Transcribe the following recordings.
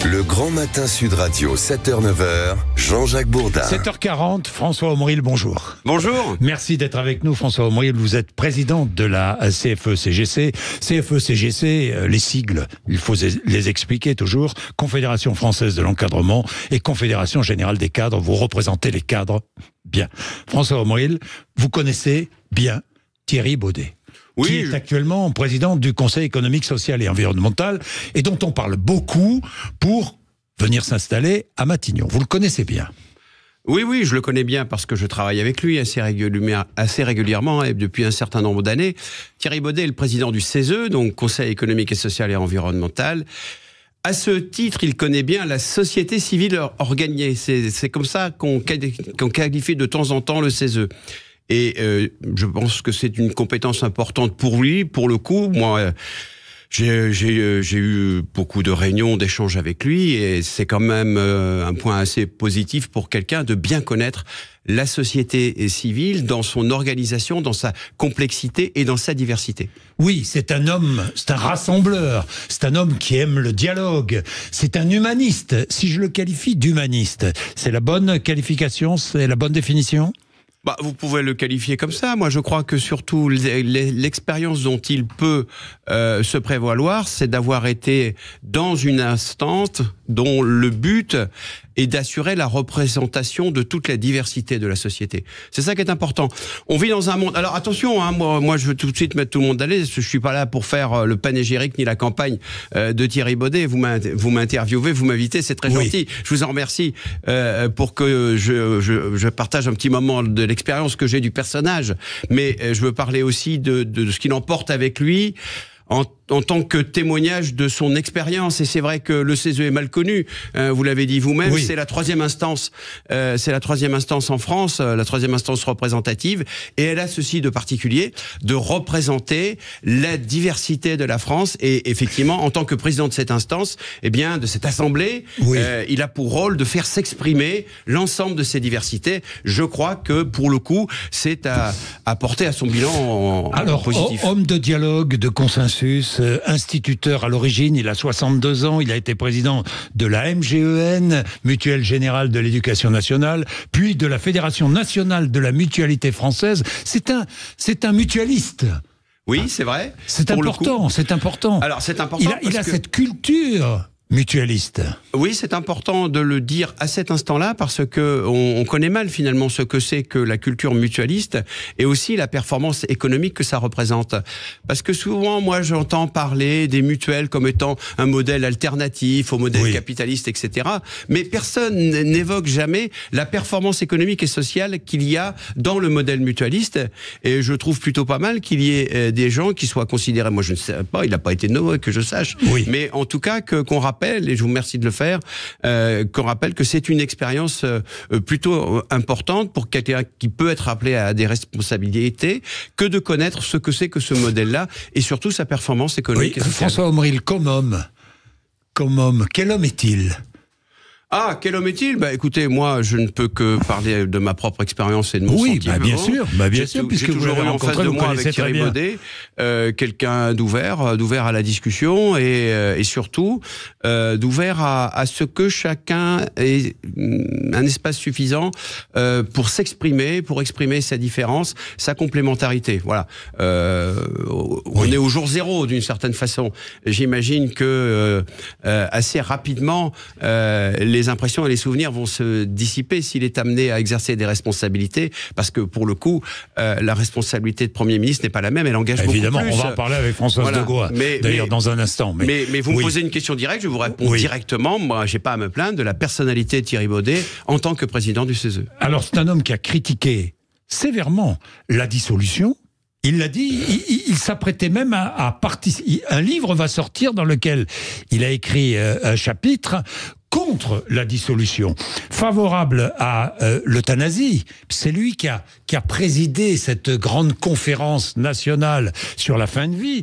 Le Grand Matin Sud Radio, 7h-9h, Jean-Jacques Bourdin. 7h40, François Aumeril, bonjour. Bonjour. Merci d'être avec nous, François Aumeril. Vous êtes président de la CFE-CGC. CFE-CGC, les sigles, il faut les expliquer toujours. Confédération française de l'encadrement et Confédération générale des cadres. Vous représentez les cadres bien. François Aumeril, vous connaissez bien Thierry Baudet. Oui, Qui est actuellement président du Conseil économique, social et environnemental et dont on parle beaucoup pour venir s'installer à Matignon. Vous le connaissez bien? Oui, je le connais bien parce que je travaille avec lui assez régulièrement et depuis un certain nombre d'années. Thierry Baudet est le président du CESE, donc Conseil économique et social et environnemental. À ce titre, il connaît bien la société civile organisée. C'est comme ça qu'on qualifie de temps en temps le CESE. Et je pense que c'est une compétence importante pour lui. Pour le coup, moi, j'ai eu beaucoup de réunions, d'échanges avec lui, et c'est quand même un point assez positif pour quelqu'un de bien connaître la société civile dans son organisation, dans sa complexité et dans sa diversité. Oui, c'est un homme, c'est un rassembleur, c'est un homme qui aime le dialogue, c'est un humaniste. Si je le qualifie d'humaniste, c'est la bonne qualification, c'est la bonne définition ? Vous pouvez le qualifier comme ça. Moi, je crois que surtout l'expérience dont il peut se prévaloir, c'est d'avoir été dans une instance dont le but est d'assurer la représentation de toute la diversité de la société. C'est ça qui est important. On vit dans un monde... Alors attention, hein, moi je veux tout de suite mettre tout le monde à l'aise. Je suis pas là pour faire le panégyrique ni la campagne de Thierry Baudet. Vous m'interviewez, vous m'invitez, c'est très gentil. Je vous en remercie pour que je partage un petit moment de l'expérience que j'ai du personnage. Mais je veux parler aussi de ce qu'il emporte avec lui en tant que témoignage de son expérience. Et c'est vrai que le CESE est mal connu. Vous l'avez dit vous-même, oui. C'est la troisième instance. C'est la troisième instance en France, la troisième instance représentative. Et elle a ceci de particulier, de représenter la diversité de la France. Et effectivement, en tant que président de cette instance, eh bien, de cette assemblée, oui. Il a pour rôle de faire s'exprimer l'ensemble de ces diversités. Je crois que, pour le coup, c'est à porter à son bilan en positif. Homme de dialogue, de consensus, instituteur à l'origine, il a 62 ans, il a été président de la MGEN, Mutuelle Générale de l'Éducation Nationale, puis de la Fédération Nationale de la Mutualité Française. C'est un mutualiste. Oui, c'est vrai. C'est important, c'est important. Alors, c'est important il a cette culture mutualiste. Oui, c'est important de le dire à cet instant-là parce que on connaît mal finalement ce que c'est que la culture mutualiste et aussi la performance économique que ça représente. Parce que souvent, moi, j'entends parler des mutuelles comme étant un modèle alternatif au modèle capitaliste, etc. Mais personne n'évoque jamais la performance économique et sociale qu'il y a dans le modèle mutualiste. Et je trouve plutôt pas mal qu'il y ait des gens qui soient considérés, moi je ne sais pas, il n'a pas été nommé que je sache, mais en tout cas qu'on rappelle, et je vous remercie de le faire, qu'on rappelle que c'est une expérience plutôt importante pour quelqu'un qui peut être appelé à des responsabilités, que de connaître ce que c'est que ce modèle-là, et surtout sa performance économique et sociale. François Aumeril, comme homme, quel homme est-il ? Ah, quel homme est-il ? Écoutez, moi, je ne peux que parler de ma propre expérience et de mon sentiment. Bien sûr, puisque j'ai toujours eu en face de moi avec Thierry Baudet quelqu'un d'ouvert à la discussion et surtout d'ouvert à ce que chacun ait un espace suffisant pour s'exprimer, pour exprimer sa différence, sa complémentarité. Voilà. On est au jour zéro d'une certaine façon. J'imagine que assez rapidement les impressions et les souvenirs vont se dissiper s'il est amené à exercer des responsabilités, parce que pour le coup, la responsabilité de Premier ministre n'est pas la même, elle engage beaucoup plus. Évidemment, on va en parler avec Françoise de Gaulle, d'ailleurs dans un instant. Mais vous me posez une question directe, je vous réponds directement. Moi, j'ai pas à me plaindre de la personnalité de Thierry Baudet en tant que président du CESE. Alors, c'est un homme qui a critiqué sévèrement la dissolution. Il l'a dit, il s'apprêtait même à participer. Un livre va sortir dans lequel il a écrit un chapitre contre la dissolution, favorable à l'euthanasie. C'est lui qui a présidé cette grande conférence nationale sur la fin de vie.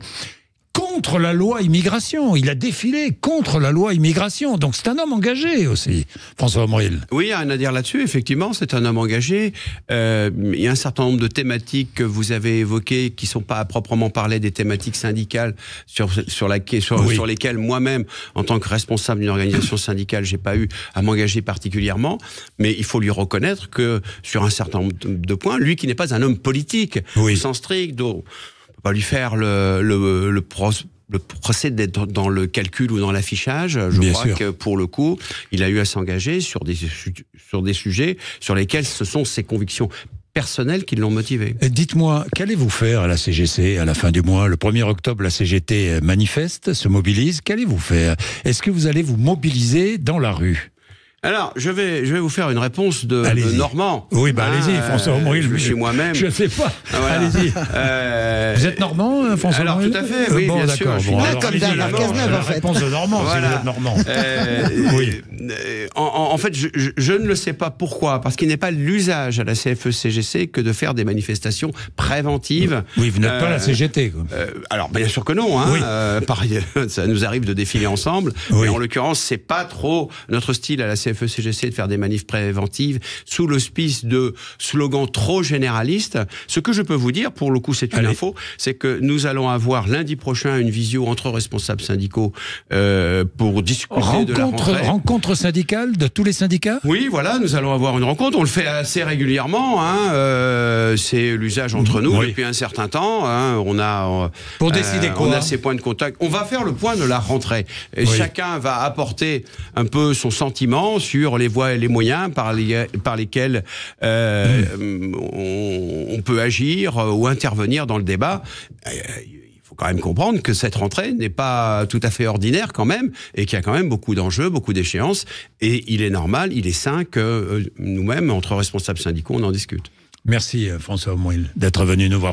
contre la loi immigration. Il a défilé contre la loi immigration. Donc c'est un homme engagé aussi, François Morel. Oui, il y a rien à dire là-dessus. Effectivement, c'est un homme engagé. Il y a un certain nombre de thématiques que vous avez évoquées qui ne sont pas à proprement parler des thématiques syndicales sur lesquelles moi-même, en tant que responsable d'une organisation syndicale, j'ai pas eu à m'engager particulièrement. Mais il faut lui reconnaître que sur un certain nombre de points, lui qui n'est pas un homme politique au sens strict, on peut pas lui faire le procès d'être dans le calcul ou dans l'affichage. Je crois que pour le coup, il a eu à s'engager sur des sujets sur lesquels ce sont ses convictions personnelles qui l'ont motivé. Dites-moi, qu'allez-vous faire à la CGC à la fin du mois? Le 1er octobre, la CGT manifeste, se mobilise. Qu'allez-vous faire? Est-ce que vous allez vous mobiliser dans la rue? Alors, je vais vous faire une réponse de Normand. Oui, allez-y, François Morel. Je suis moi-même. Je ne sais pas. Voilà. Allez-y. Vous êtes Normand, François Morel? Alors, tout à fait, oui, bien sûr. Comme Bernard Cazeneuve, en fait. La réponse de Normand, voilà. Si vous êtes Normand. Oui. En fait, je ne le sais pas pourquoi, parce qu'il n'est pas l'usage à la CFE-CGC que de faire des manifestations préventives. Oui, vous n'êtes pas la CGT, quoi. Alors, bien sûr que non. Hein. Oui. Ça nous arrive de défiler ensemble. Mais en l'occurrence, c'est pas trop notre style à la CFE-CGC de faire des manifs préventives sous l'auspice de slogans trop généralistes. Ce que je peux vous dire, pour le coup, c'est une info, c'est que nous allons avoir lundi prochain une visio entre responsables syndicaux pour discuter de la rentrée. Rencontre syndicale de tous les syndicats? Oui, voilà, nous allons avoir une rencontre. On le fait assez régulièrement. Hein, c'est l'usage entre nous depuis un certain temps. Hein, on a pour décider quoi? On a ces points de contact. On va faire le point de la rentrée. Et chacun va apporter un peu son sentiment sur les voies et les moyens par lesquels on peut agir ou intervenir dans le débat. Il faut quand même comprendre que cette rentrée n'est pas tout à fait ordinaire quand même, et qu'il y a quand même beaucoup d'enjeux, beaucoup d'échéances, et il est normal, il est sain que nous-mêmes, entre responsables syndicaux, on en discute. Merci François Morel d'être venu nous voir.